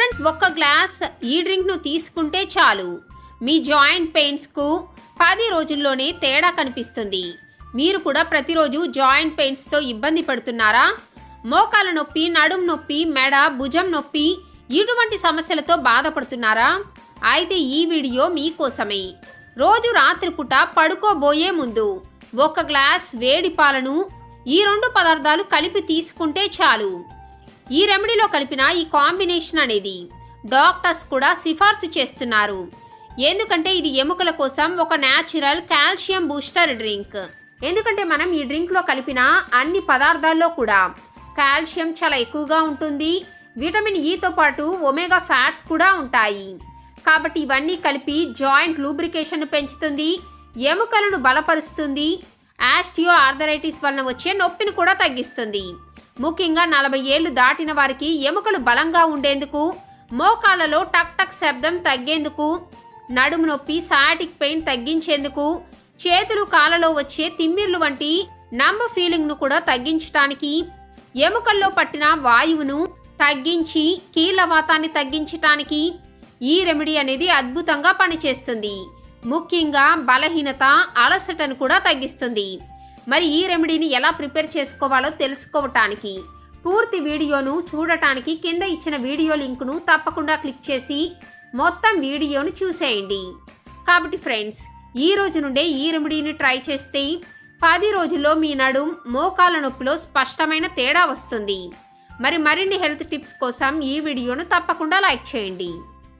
Friends, ఒక్క glass ఈ డ్రింక్ను తీసుకుంటే చాలు మీ జాయింట్ పెయిన్స్కు 10 రోజుల్లోనే తేడా కనిపిస్తుంది. మీరు కూడా ప్రతిరోజు జాయింట్ పెయిన్స్తో ఇబ్బంది పడుతున్నారా? మోకాల నొప్పి, నడుం నొప్పి, మెడ, భుజం నొప్పి ఇటువంటి సమస్యలతో బాధపడుతున్నారా? అయితే ఈ వీడియో మీకోసమే. రోజు రాత్రిపూట పడుకోబోయే ముందు ఒక గ్లాస్ వేడి పాలను ఈ 2 పదార్థాలు కలిపి తీసుకుంటే చాలు. ఈ రెమెడీలో కలిపిన ఈ కాంబినేషన్ అనేది డాక్టర్స్ కూడా సిఫార్సు చేస్తున్నారు. ఎందుకంటే ఇది ఎముకల కోసం ఒక న్యాచురల్ కాల్షియం బూస్టర్ డ్రింక్. ఎందుకంటే మనం ఈ డ్రింక్లో కలిపిన అన్ని పదార్థాల్లో కూడా కాల్షియం చాలా ఎక్కువగా ఉంటుంది. విటమిన్ ఈతో పాటు ఒమేగా ఫ్యాట్స్ కూడా ఉంటాయి. కాబట్టి ఇవన్నీ కలిపి జాయింట్ లూబ్రికేషన్ పెంచుతుంది, ఎముకలను బలపరుస్తుంది, ఆస్టియో ఆర్థరైటిస్ వలన వచ్చే నొప్పిని కూడా తగ్గిస్తుంది. ముఖ్యంగా 40 ఏళ్లు దాటిన వారికి ఎముకలు బలంగా ఉండేందుకు, మోకాళ్ళలో టక్ టక్ శబ్దం తగ్గేందుకు, నడుము నొప్పి, సయాటిక్ పెయిన్ తగ్గించేందుకు, చేతులు కాళ్ళలో వచ్చే తిమ్మిర్లు వంటి నంబ్ ఫీలింగ్ను కూడా తగ్గించడానికి, ఎముకల్లో పట్టిన వాయువును తగ్గించి కీళ్లవాతాన్ని తగ్గించటానికి ఈ రెమెడీ అనేది అద్భుతంగా పనిచేస్తుంది. ముఖ్యంగా బలహీనత, అలసటను కూడా తగ్గిస్తుంది. మరి ఈ రెమెడీని ఎలా ప్రిపేర్ చేసుకోవాలో తెలుసుకోవటానికి, పూర్తి వీడియోను చూడటానికి కింద ఇచ్చిన వీడియో లింకును తప్పకుండా క్లిక్ చేసి మొత్తం వీడియోను చూసేయండి. కాబట్టి ఫ్రెండ్స్, ఈ రోజు నుండే ఈ రెమెడీని ట్రై చేస్తే 10 రోజుల్లో మీ నడుం, మోకాళ్ళ నొప్పిలో స్పష్టమైన తేడా వస్తుంది. మరిన్ని హెల్త్ టిప్స్ కోసం ఈ వీడియోను తప్పకుండా లైక్ చేయండి.